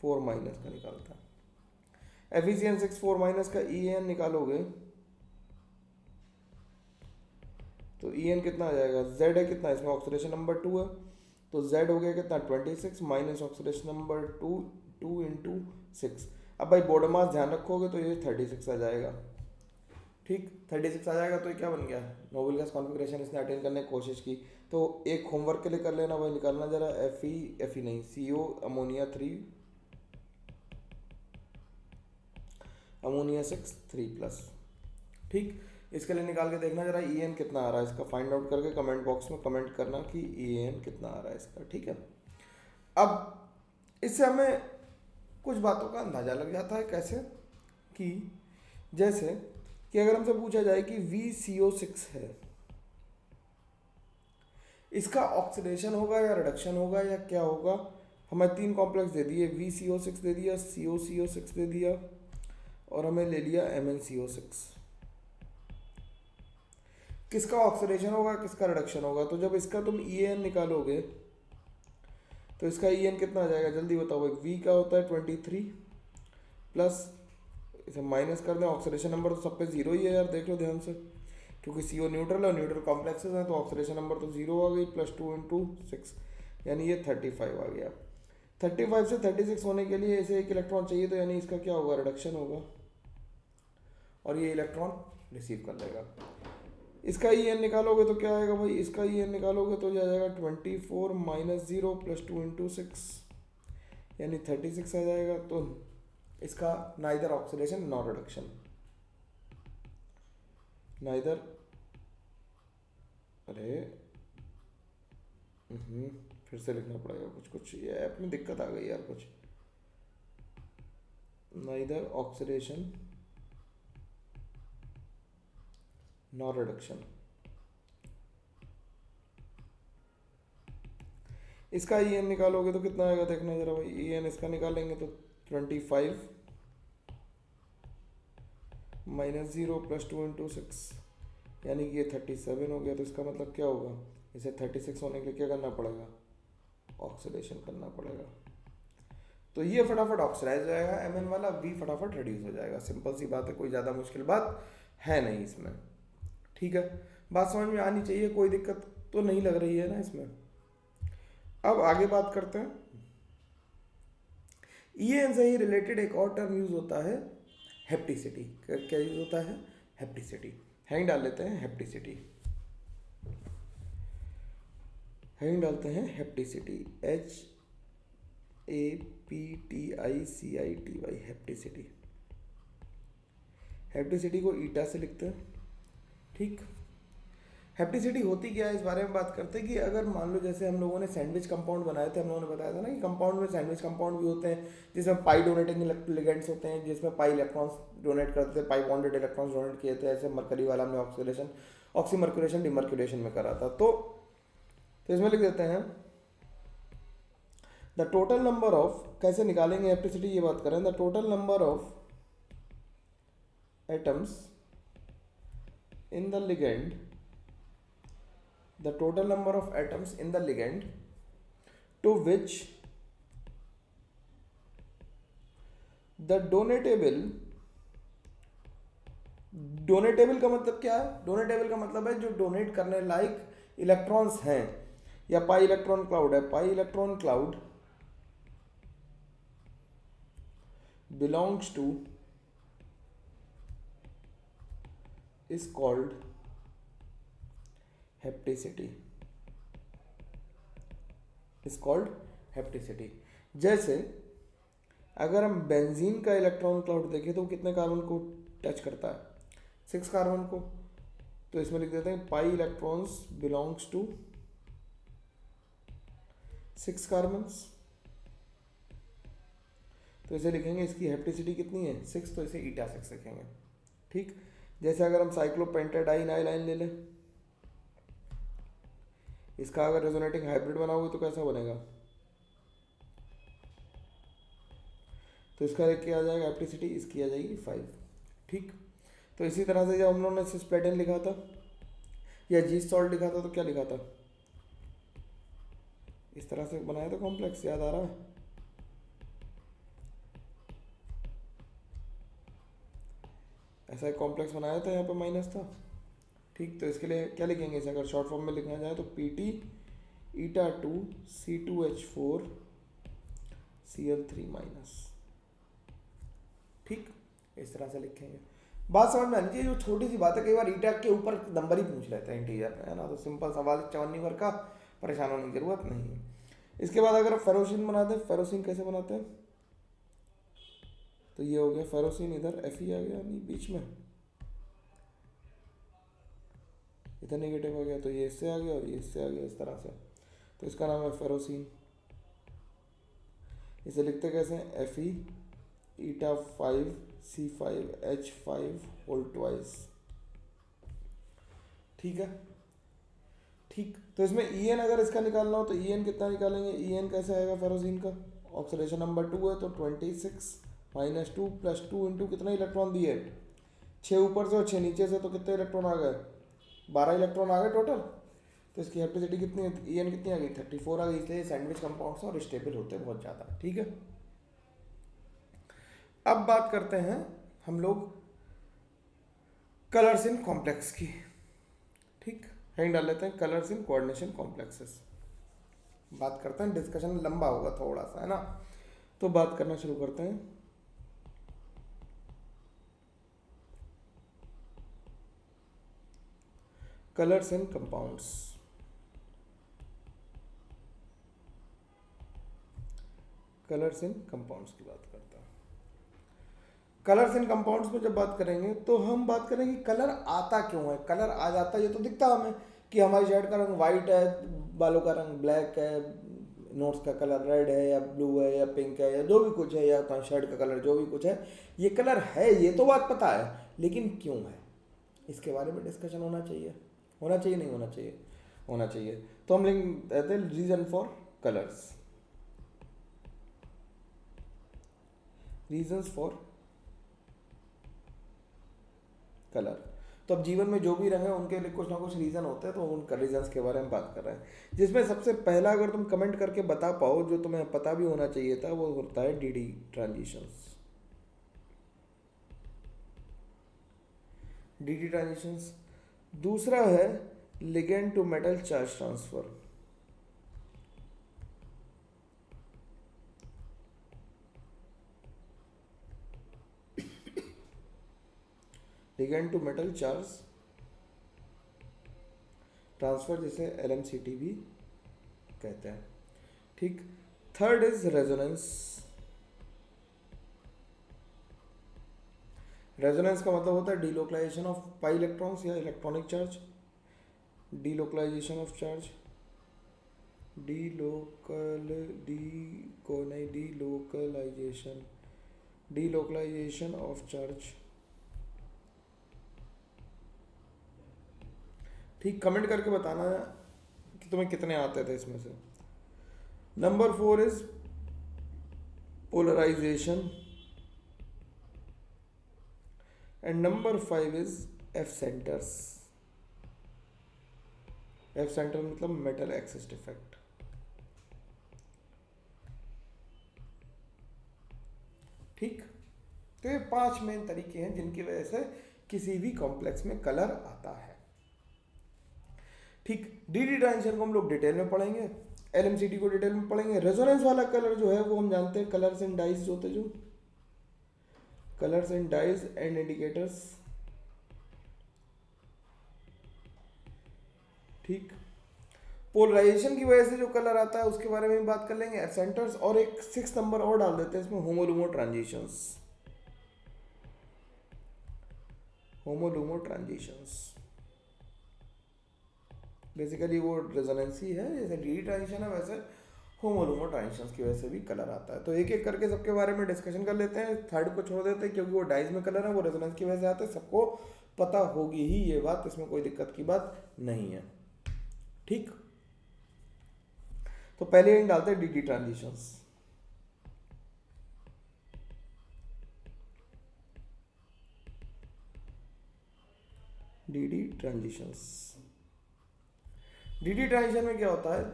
4 माइनस का निकालता है, FeCN6 4 माइनस का EN निकालोगे तो EN कितना आ जाएगा, Z है कितना, इसमें ऑक्सीडेशन नंबर 2 है, तो Z हो गया कितना 26 माइनस ऑक्सीडेशन नंबर 2 इंटू 6। अब भाई बोर्ड मास ध्यान रखोगे तो ये 36 आ जाएगा, ठीक। 36 आ जाएगा तो ये क्या बन गया, नोबल गैस कॉन्फ़िगरेशन इसने अटेन करने की कोशिश की। तो एक होमवर्क के लिए कर लेना भाई, निकालना जरा Fe नहीं CO अमोनिया 3 अमोनिया 6 3+, ठीक। इसके लिए निकाल के देखना जरा EN कितना आ रहा है इसका, फाइंड आउट करके कमेंट बॉक्स में कमेंट करना कि EN कितना आ रहा है इसका, ठीक है। अब इससे हमें कुछ बातों का अंदाज़ा लग जाता है, कैसे कि जैसे कि अगर हमसे पूछा जाए कि VCO6 है, इसका ऑक्सीडेशन होगा या रिडक्शन होगा या क्या होगा। हमें 3 कॉम्प्लेक्स दे दिए, VCO6 दे दिया, COCO6 दे दिया, और हमें ले लिया MnCO6। किसका ऑक्सीडेशन होगा, किसका रिडक्शन होगा। तो जब इसका तुम EAN निकालोगे तो इसका EN कितना आ जाएगा, जल्दी बताओ भाई। V का होता है 23 प्लस, इसे माइनस कर दें, ऑक्सीडेशन नंबर तो सब पे 0 ही है यार, देख लो ध्यान से, क्योंकि CO न्यूट्रल है, न्यूट्रल कॉम्प्लेक्सेस हैं, तो ऑक्सीडेशन नंबर तो 0 आ गई, प्लस 2 इंटू 6 यानी ये 35 आ गया। 35 से 36 होने के लिए इसे एक इलेक्ट्रॉन चाहिए, तो यानी इसका क्या होगा, रिडक्शन होगा। और ये इलेक्ट्रॉन रिसीव कर लेगा। इसका ई एन निकालोगे तो क्या आएगा भाई, इसका ई एन निकालोगे तो आ जाएगा 24 माइनस 0 प्लस 2 इंटू 6 यानी 36 आ जाएगा। तो इसका neither oxidation nor reduction, neither, अरे फिर से लिखना पड़ेगा कुछ, ये ऐप में दिक्कत आ गई यार कुछ। Neither oxidation nor reduction. इसका ई एन निकालोगे तो कितना आएगा देखना जरा भाई, ई एन इसका निकालेंगे तो 25 माइनस 0 प्लस 2 इंटू 6 यानी कि ये 37 हो गया। तो इसका मतलब क्या होगा, इसे 36 होने के लिए क्या करना पड़ेगा, ऑक्सीडेशन करना पड़ेगा। तो ये फटाफट ऑक्सीडाइज हो जाएगा एम वाला, वी फटाफट रिड्यूस हो जाएगा। सिंपल सी बात है, कोई ज़्यादा मुश्किल बात है नहीं इसमें। ठीक है, बात समझ में आनी चाहिए, कोई दिक्कत तो नहीं लग रही है ना इसमें। अब आगे बात करते हैं, ईएन से ही रिलेटेड एक और टर्म यूज होता है हेप्टिसिटी। क्या यूज होता है, हेप्टिसिटी। हैंग डाल लेते हैं हेप्टिसिटी, हैंग डालते हैं हेप्टिसिटी, HAPTICITY, हेप्टिसिटी। हेप्टिसिटी को ईटा से लिखते हैं। ठीक, हेप्टिसिटी होती क्या है इस बारे में बात करते हैं कि अगर मान लो जैसे हम लोगों ने सैंडविच कंपाउंड बनाए थे, हम लोगों ने बताया था ना कि कंपाउंड में सैंडविच कंपाउंड भी होते हैं जिसमें पाई डोनेटिंग लिगेंड्स होते हैं, जिसमें पाई इलेक्ट्रॉन्स डोनेट करते थे, पाई बॉन्डेड इलेक्ट्रॉन्स डोनेट किए थे। ऐसे मरकरी वाला हमने ऑक्सीडेशन, ऑक्सीमर्क्यूरेशन, डिमर्क्यूरेशन में करा था। तो इसमें लिख देते हैं द टोटल नंबर ऑफ, कैसे निकालेंगे हेप्टिसिटी ये बात करें, the total number of atoms in the ligand, the total number of atoms in the ligand to which the donatable, डोनेटेबल का मतलब क्या है, डोनेटेबल का मतलब है जो डोनेट करने लायक इलेक्ट्रॉन्स हैं, या पाई इलेक्ट्रॉन क्लाउड है, pi electron cloud belongs to is called hapticity, is called hapticity. जैसे अगर हम बेंजीन का इलेक्ट्रॉन क्लाउड देखें तो कितने कार्बन को टच करता है, 6 कार्बन को। तो इसमें लिख देते हैं pi electrons belongs to 6 carbons. तो इसे लिखेंगे, इसकी हेप्टिसिटी कितनी है 6, तो इसे ईटा 6 लिखेंगे। ठीक, जैसे अगर हम साइक्लोपेंटाडाइन आइलाइन ले लें, इसका अगर रेजोनेटिंग हाइब्रिड बनाओगे तो कैसा बनेगा, तो इसका क्या आ जाएगा हेप्टिसिटी, इसकी आ जाएगी 5। ठीक, तो इसी तरह से जब हम लोगों ने सिस्प्लेटिन लिखा था या जी सॉल्ट लिखा था तो क्या लिखा था, इस तरह से बनाया था कॉम्प्लेक्स, याद आ रहा है, ऐसा एक कॉम्प्लेक्स बनाया था, यहाँ पे माइनस था। ठीक, तो इसके लिए क्या लिखेंगे, इसे अगर शॉर्ट फॉर्म में लिखना जाए तो PT ईटा 2 C2H4 Cl3 माइनस। ठीक, इस तरह से लिखेंगे। बात समझ में आनी चाहिए, जो छोटी सी बात है, कई बार ईटा के ऊपर नंबर ही पूछ लेते हैं इंटीजर में, है ना, तो सिंपल सवाल 54 नंबर का, परेशान होने की जरूरत नहीं है। इसके बाद अगर फेरोसिन बनाते हैं, फेरोसिन कैसे बनाते हैं, तो ये हो गया फेरोसिन, इधर Fe आ गया नहीं बीच में, इधर नेगेटिव आ गया, तो ये इससे आ गया और ये इससे आ गया, इस तरह से। तो इसका नाम है फेरोसिन। इसे लिखते कैसे हैं, Fe ईटा 5 C5H5 होल ट्वाइस। ठीक है, ठीक, तो इसमें En अगर इसका निकालना हो तो En कितना निकालेंगे, En कैसे आएगा फेरोसिन का, ऑक्सीडेशन नंबर 2 है तो 26 माइनस 2 प्लस 2 इंटू कितना इलेक्ट्रॉन दिए, 6 ऊपर से और 6 नीचे से, तो कितने इलेक्ट्रॉन आ गए, 12 इलेक्ट्रॉन आ गए टोटल। तो इसकी हेप्टिसिटी कितनी है, En कितनी आ गई, 34 आ गई। इसलिए सैंडविच कंपाउंड्स और स्टेबल होते हैं बहुत ज़्यादा। ठीक है, अब बात करते हैं हम लोग कलर्स इन कॉम्प्लेक्स की। ठीक, हेडिंग डाल लेते हैं कलर्स इन कोऑर्डिनेशन कॉम्प्लेक्सेस। बात करते हैं, डिस्कशन लंबा होगा थोड़ा सा, है ना, तो बात करना शुरू करते हैं। Colours and compounds. Colours and compounds की बात करता है। कलर्स एंड कंपाउंड्स में जब बात करेंगे तो हम बात करेंगे कलर आता क्यों है। कलर आ जाता है ये तो दिखता हमें कि हमारी शर्ट का रंग वाइट है, बालों का रंग ब्लैक है, नोट्स का कलर रेड है या ब्लू है या पिंक है या जो भी कुछ है, या तो शर्ट का कलर जो भी कुछ है, ये कलर है, ये तो बात पता है, लेकिन क्यों है इसके बारे में डिस्कशन होना चाहिए। होना चाहिए नहीं होना चाहिए? होना चाहिए। तो हम लिख देते हैं reason for colours. Reasons for colour. तो अब जीवन में जो भी रंग है उनके लिए कुछ ना कुछ रीज़न होते हैं, तो उन रीजंस के बारे में बात कर रहे हैं। जिसमें सबसे पहला अगर तुम कमेंट करके बता पाओ, जो तुम्हें पता भी होना चाहिए था, वो होता है डीडी ट्रांजिशंस। D d transitions. दूसरा है ligand to metal charge transfer. Ligand to metal charge transfer, जिसे एलएमसीटी भी कहते हैं। ठीक। Third is resonance. रेजोनेंस का मतलब होता है डीलोकलाइजेशन ऑफ पाई इलेक्ट्रॉन्स या electronic charge. Delocalisation of charge, delocalisation of charge. ठीक। कमेंट करके बताना कि तुम्हें कितने आते थे इसमें से। Number 4 is polarisation and number 5 is F centres. F centre मतलब मेटल एक्सिस डिफेक्ट। ठीक। तो ये 5 मेन तरीके हैं जिनकी वजह से किसी भी कॉम्प्लेक्स में कलर आता है। ठीक। डीडी ट्रांजिशन को हम लोग डिटेल में पढ़ेंगे, एलएमसीटी को डिटेल में पढ़ेंगे। रेजोनेंस वाला कलर जो है वो हम जानते हैं कलर्स एंड डाइज होते, जो colours and dyes and indicators. ठीक। पोलराइजेशन की वजह से जो कलर आता है उसके बारे में बात कर लेंगे, एफ सेंटर्स, और एक 6 नंबर और डाल देते हैं इसमें, होमोलुमो ट्रांजिशंस। होमोलुमो ट्रांजिशंस बेसिकली वो रेजोनेंस ही है, जैसे डीडी ट्रांजिशन है वैसे होमोलुमो ट्रांजिशंस की वजह से भी कलर आता है। तो एक एक करके सबके बारे में डिस्कशन कर लेते हैं। थर्ड को छोड़ देते हैं क्योंकि वो डाइज में कलर है, वो रेजोनेंस की वजह से आते हैं, सबको पता होगी ही ये बात, इसमें कोई दिक्कत की बात नहीं है। ठीक। तो पहले इन डालते हैं d d transitions. D d transitions. D d transition में क्या होता है,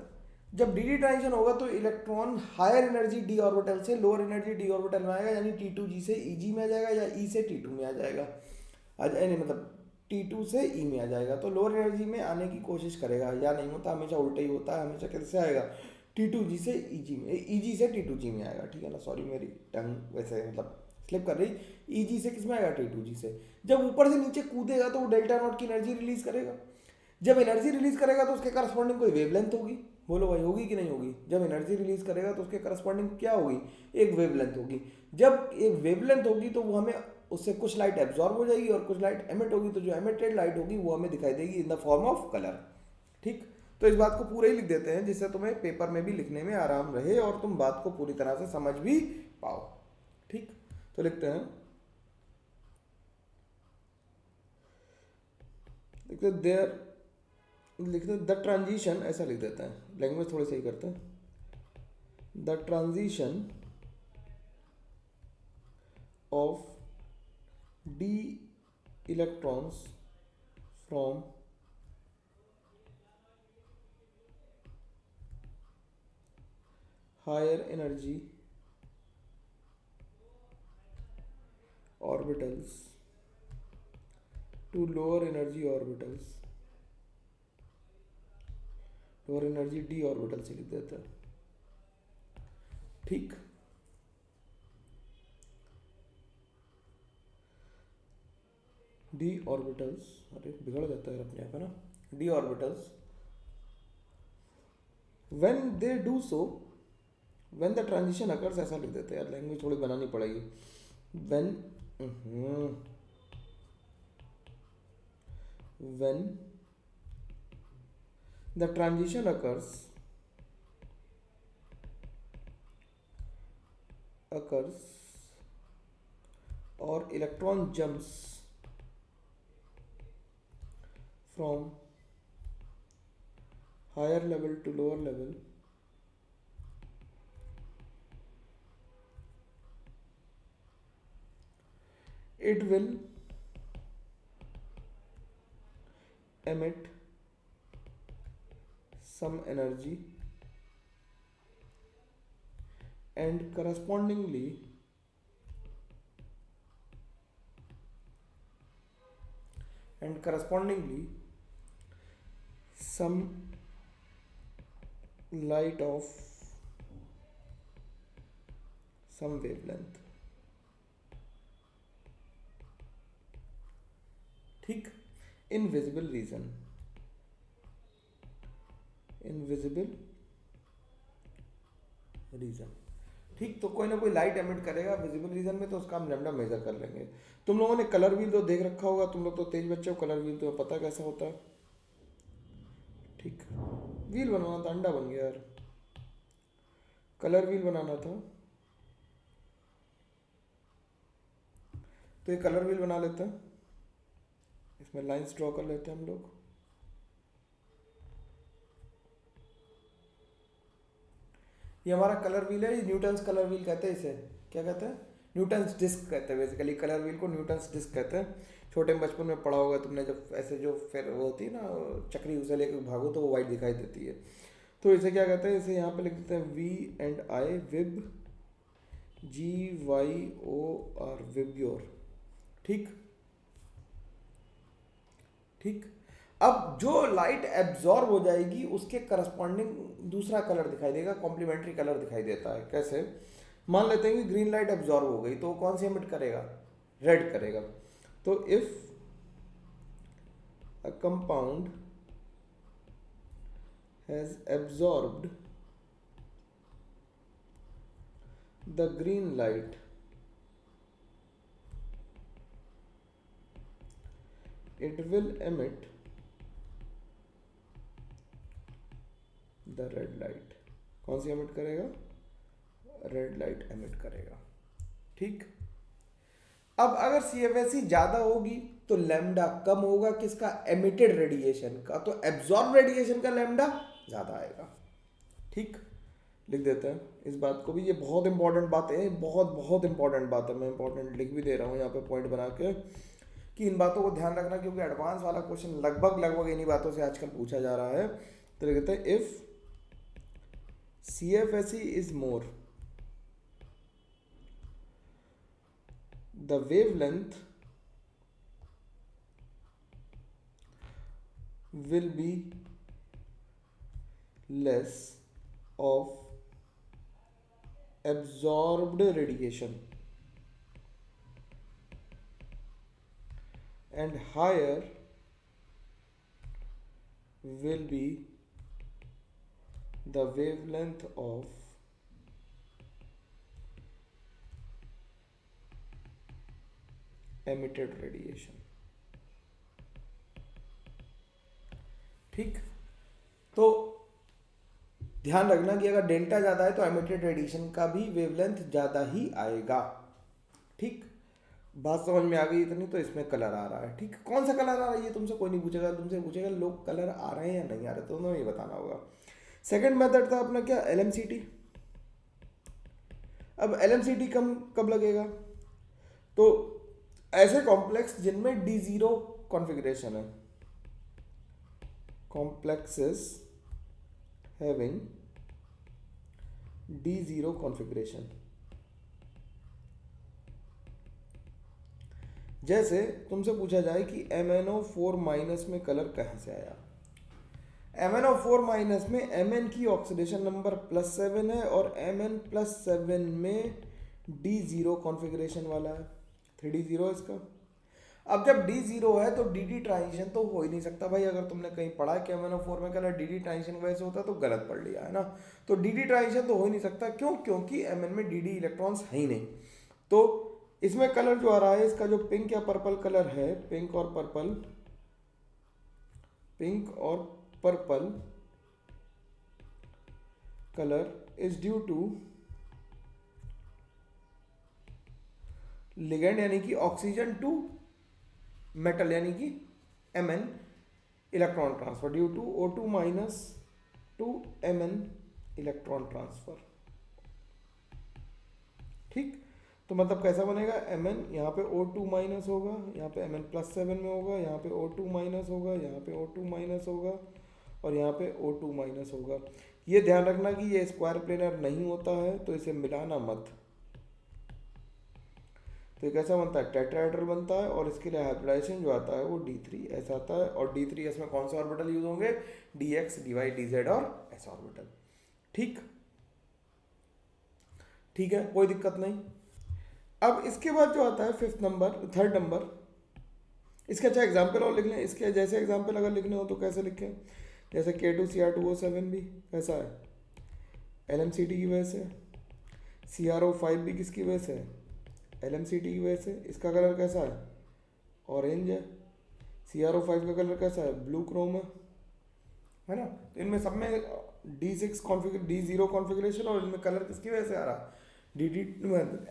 जब डीडी ट्रांजिशन होगा तो electron higher energy d orbital से लोअर एनर्जी डी ऑर्बिटल में आएगा, यानी T2G से EG में आ जाएगा या E से T2 में आ जाएगा, यानी मतलब T2 से E में आ जाएगा। तो लोअर एनर्जी में आने की कोशिश करेगा, या नहीं होता, हमेशा उल्टा ही होता है, हमेशा कैसे आएगा, T2G से EG में, EG से T2G में आएगा। ठीक है ना, सॉरी मेरी टंग वैसे मतलब स्लिप कर रही। EG से किस में आएगा, T2G से। जब ऊपर से नीचे कूदेगा तो वो डेल्टा नॉट की एनर्जी रिलीज करेगा। जब एनर्जी रिलीज करेगा तो उसके करस्पॉन्डिंग कोई वेवलेंथ होगी, बोलो भाई होगी कि नहीं होगी। जब एनर्जी रिलीज करेगा तो उसके करस्पॉन्डिंग क्या होगी, एक वेवलेंथ होगी। जब एक वेवलेंथ होगी तो वो हमें, उससे कुछ लाइट एब्जॉर्ब हो जाएगी और कुछ लाइट एमिट होगी, तो जो एमिटेड लाइट होगी वो हमें दिखाई देगी in the form of colour. ठीक। तो इस बात को पूरे ही लिख देते हैं जिससे तुम्हें पेपर में भी लिखने में आराम रहे और तुम बात को पूरी तरह से समझ भी पाओ। ठीक। तो लिखते हैं, लिखते देयर, लिखते द ट्रांजिशन, ऐसा लिख देते हैं, लैंग्वेज थोड़ी सही करते हैं। The transition of d electrons from higher energy orbitals to lower energy orbitals, lower energy d orbital से लिख देता है। ठीक। डी ऑर्बिटल्स, अरे बिगड़ जाता है अपने आप, है ना। d orbitals. When they do so, when the transition occurs, ऐसा लिख देते हैं यार, लैंग्वेज थोड़ी बनानी पड़ेगी. when when the transition occurs or electron jumps from higher level to lower level, it will emit some energy and correspondingly some light of some wavelength. ठीक. Invisible reason, ठीक. तो कोई ना कोई लाइट एमिट करेगा विजिबल रीजन में, तो उसका हम लैम्डा मेजर कर लेंगे. तुम लोगों ने कलर व्हील तो देख रखा होगा, तुम लोग तो तेज बच्चे हो, कलर व्हील तो पता कैसा होता है. ठीक. व्हील बनाना था, अंडा बन गया यार. कलर व्हील बनाना था, तो ये कलर व्हील बना लेते हैं. इसमें लाइंस ड्रॉ कर लेते हैं हम लोग. ये हमारा कलर व्हील है. ये न्यूटन्स कलर व्हील कहते हैं. इसे क्या कहते हैं? न्यूटन्स डिस्क कहते हैं. बेसिकली कलर व्हील को न्यूटन्स डिस्क कहते हैं. छोटे में बचपन में पढ़ा होगा तुमने, जब ऐसे जो फिर वो होती है ना चक्री, उसे लेकर भागो तो वो वाइट दिखाई देती है. तो इसे क्या कहते हैं? इसे यहाँ पे लिख देते हैं V&I, विब, GYOR, विब्योर. ठीक. अब जो लाइट एब्जॉर्ब हो जाएगी उसके करस्पॉन्डिंग दूसरा कलर दिखाई देगा, कॉम्प्लीमेंट्री कलर दिखाई देता है. कैसे? मान लेते हैं कि ग्रीन लाइट एब्जॉर्ब हो गई, तो कौन सी एमिट करेगा? रेड करेगा. तो if a compound has absorbed the green light, it will emit the red light. कौन सी emit करेगा? रेड लाइट emit करेगा. ठीक. अब अगर CFSE ज्यादा होगी तो लैम्डा कम होगा किसका? एमिटेड रेडिएशन का. तो एब्जॉर्ब रेडिएशन का लैम्डा ज्यादा आएगा. ठीक. लिख देते हैं इस बात को भी. ये बहुत इंपॉर्टेंट बात है, बहुत इंपॉर्टेंट बात है. मैं इंपॉर्टेंट लिख भी दे रहा हूँ यहाँ पे पॉइंट बना के कि इन बातों को ध्यान रखना, क्योंकि एडवांस वाला क्वेश्चन लगभग इन्हीं बातों से आजकल पूछा जा रहा है. तो कहते हैं if CFSE is more, the wavelength will be less of absorbed radiation and higher will be the wavelength of emitted radiation. ठीक. तो ध्यान रखना कि अगर डेल्टा ज़्यादा है तो एमिटेड रेडिएशन का भी वेवलेंथ ज़्यादा ही आएगा. ठीक. बात समझ में आ गई इतनी. तो इसमें कलर आ रहा है. ठीक. कौन सा कलर आ रहा है ये तुमसे कोई नहीं पूछेगा. तुमसे पूछेगा लोग कलर आ रहे हैं या नहीं आ रहे, तो तुम्हें ये बताना होगा. सेकंड मेथड था अपना क्या? LMCT. अब LMCT कब लगेगा? तो ऐसे कॉम्प्लेक्स जिनमें D0 कॉन्फ़िगरेशन है, कॉम्प्लेक्सेस हैविंग D0 कॉन्फ़िगरेशन. जैसे तुमसे पूछा जाए कि MnO4 माइनस में कलर कहाँ से आया. MnO4 माइनस में Mn की ऑक्सीडेशन नंबर +7 है और Mn+7 में D0 कॉन्फ़िगरेशन वाला है. 3D0 इसका. अब जब डी जीरो है तो डी डी ट्रांजिशन तो हो ही नहीं सकता भाई। अगर तुमने कहीं पढ़ा कि MnO4 में कलर डी डी ट्रांजिशन वैसे होता है तो गलत पढ़ लिया है ना। तो डी डी ट्रांजिशन तो हो ही नहीं सकता, क्यों? क्योंकि Mn में डी डी इलेक्ट्रॉन्स है ही नहीं। तो इसमें कलर जो आ रहा है, इसका जो पिंक या पर्पल कलर है, पिंक और purple colour is due to ligand यानी कि ऑक्सीजन टू मेटल यानी कि Mn electron transfer due to O2 minus to Mn electron transfer. ठीक, तो मतलब कैसा बनेगा, Mn यहाँ पे O2 माइनस होगा, यहाँ पे Mn प्लस 7 में होगा, यहाँ पे O2 माइनस होगा, यहाँ पे O2 माइनस होगा और यहाँ पे O2 माइनस होगा। ये ध्यान रखना कि ये स्क्वायर प्लेनर नहीं होता है, तो इसे मिलाना मत। तो ये कैसा बनता है, टेट्राहेड्रल बनता है और इसके लिए हाइब्रिडाइजेशन जो आता है वो D3 ऐसा आता है। और D3S में कौन से ऑर्बिटल यूज होंगे, DX, DY, DZ और S ऑर्बिटल। ठीक ठीक है, कोई दिक्कत नहीं। अब इसके बाद जो आता है थर्ड नंबर, इसके अच्छा एग्जाम्पल और लिख लें। इसके जैसे एग्जाम्पल अगर लिखने हो तो कैसे लिखें, जैसे K2Cr2O7 भी कैसा है, LMCT की वजह से। CrO5 भी किसकी वजह से, LMCT की वजह से। इसका कलर कैसा है, ऑरेंज है। CrO5 का कलर कैसा है, ब्लू क्रोम है ना। तो इनमें सब में D0 कॉन्फ़िगरेशन और इनमें कलर किसकी वजह से आ रहा है,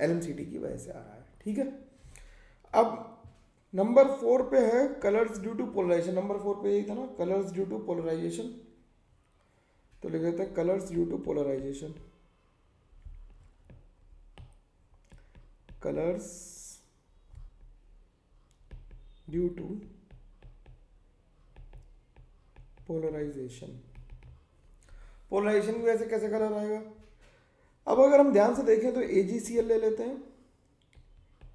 LMCT की वजह से आ रहा है। ठीक है, अब नंबर 4 पे है colours due to polarisation. Number 4 पे यही था ना, कलर्स ड्यू टू पोलराइजेशन। तो लिख देते हैं colours due to polarisation. Colours due to polarisation. Polarisation की वजह से कैसे कलर आएगा। अब अगर हम ध्यान से देखें तो AgCl ले लेते हैं,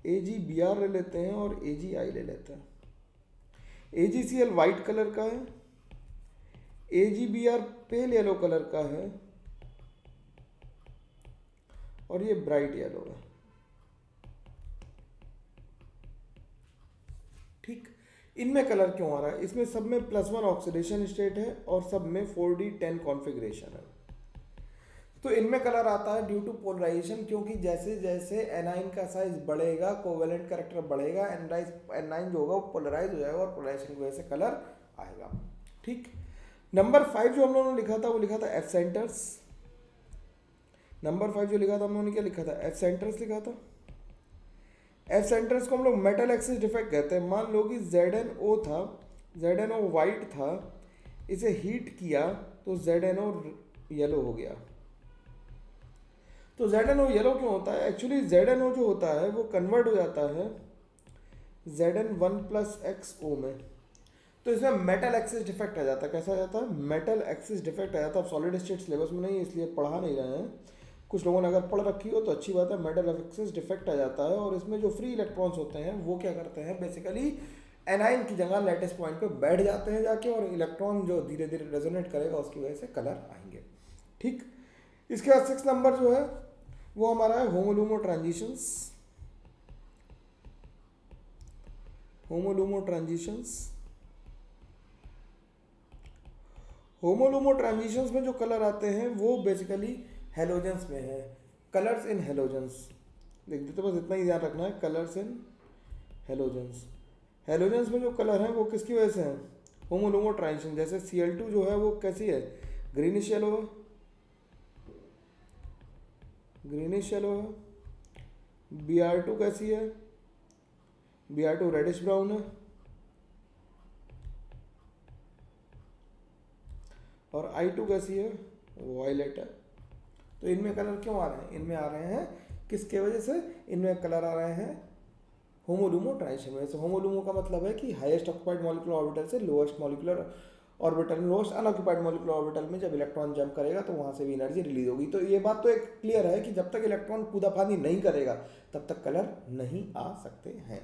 AgBr ले लेते हैं और AgI ले लेते हैं। AgCl वाइट कलर का है, AgBr पेल येलो कलर का है और ये ब्राइट येलो है। ठीक, इनमें कलर क्यों आ रहा है, इसमें सब में +1 ऑक्सीडेशन स्टेट है और सब में 4d10 कॉन्फ़िगरेशन है। तो इनमें कलर आता है ड्यू टू पोलराइजेशन, क्योंकि जैसे जैसे एनाइन का साइज बढ़ेगा, कोवेलेंट कैरेक्टर बढ़ेगा, एनाइन जो होगा वो पोलराइज हो जाएगा और पोलराइजेशन की वजह से कलर आएगा। ठीक, नंबर 5 जो हम लोगों ने लिखा था वो लिखा था एफ सेंटर्स। नंबर 5 जो लिखा था हम लोगों ने क्या लिखा था, एफ सेंटर्स लिखा था। एफ सेंटर्स को हम लोग मेटल एक्सिस डिफेक्ट कहते हैं। मान लो कि ZnO था, ZnO वाइट था, इसे हीट किया तो ZnO येलो हो गया। तो ZnO येलो क्यों होता है, एक्चुअली ZnO जो होता है वो कन्वर्ट हो जाता है Zn1+XO में। तो इसमें मेटल एक्सिस डिफेक्ट आ जाता है। कैसा आ जाता है, मेटल एक्सिस डिफेक्ट आ जाता है। अब सॉलिड स्टेट सिलेबस में नहीं है इसलिए पढ़ा नहीं रहे हैं, कुछ लोगों ने अगर पढ़ रखी हो तो अच्छी बात है। मेटल एक्सिस डिफेक्ट आ जाता है और इसमें जो फ्री इलेक्ट्रॉन्स होते हैं वो क्या करते हैं, बेसिकली एनाइन की जगह लेटेस्ट पॉइंट पे बैठ जाते हैं जाके, और इलेक्ट्रॉन जो धीरे धीरे रेजोनेट करेगा उसकी वजह से कलर आएंगे। ठीक, इसके बाद 6 नंबर जो है वो हमारा है होमोलुमो ट्रांजिशंस। होमोलुमो ट्रांजिशंस, होमोलुमो ट्रांजिशंस में जो कलर आते हैं वो बेसिकली हेलोजेंस में है। कलर्स इन हेलोजेंस लिख देते, बस इतना ही ध्यान रखना है, कलर्स इन हेलोजेंस। हेलोजेंस में जो कलर हैं वो किसकी वजह से हैं, होमोलुमो ट्रांजिशन। जैसे Cl2 जो है वो कैसी है, ग्रीनिश येलो है, ग्रीनिश येलो है। Br2 कैसी है, Br2 रेडिश ब्राउन है। और I2 कैसी है, वायलेट है। तो इनमें कलर क्यों आ रहे हैं, इनमें आ रहे हैं किसके वजह से, इनमें कलर आ रहे हैं होमोलुमो ट्रांजिशन में। होमोलुमो का मतलब है कि हाईएस्ट ऑक्यूपाइड मॉलिक्यूलर ऑर्बिटल से लोएस्ट मॉलिक्यूलर ऑर्बिटल में, लोएस्ट अनऑक्यूपाइड मॉलिक्यूलर ऑर्बिटल में जब इलेक्ट्रॉन जंप करेगा तो वहां से भी एनर्जी रिलीज होगी। तो ये बात तो एक क्लियर है कि जब तक इलेक्ट्रॉन कूदाफानी नहीं करेगा तब तक कलर नहीं आ सकते हैं।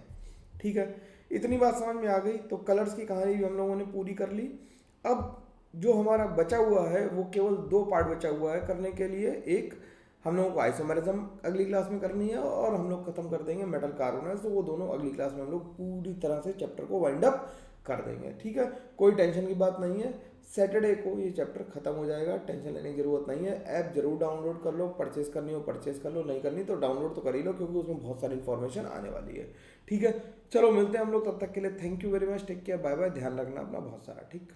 ठीक है, इतनी बात समझ में आ गई। तो कलर्स की कहानी भी हम लोगों ने पूरी कर ली। अब जो हमारा बचा हुआ है वो केवल 2 पार्ट बचा हुआ है करने के लिए। एक हम लोगों को आइसोमेरिज्म अगली क्लास में करनी है और हम लोग खत्म कर देंगे मेटल कार्बोनेट्स, तो वो दोनों अगली क्लास में हम लोग पूरी तरह से चैप्टर को वाइंड अप कर देंगे। ठीक है, कोई टेंशन की बात नहीं है, सैटरडे को ये चैप्टर खत्म हो जाएगा, टेंशन लेने की जरूरत नहीं है। ऐप जरूर डाउनलोड कर लो, परचेस करनी हो परचेस कर लो, नहीं करनी तो डाउनलोड तो कर ही लो, क्योंकि उसमें बहुत सारी इन्फॉर्मेशन आने वाली है। ठीक है, चलो मिलते हैं हम लोग, तब तक के लिए thank you very much, take care, bye bye, ध्यान रखना अपना बहुत सारा। ठीक।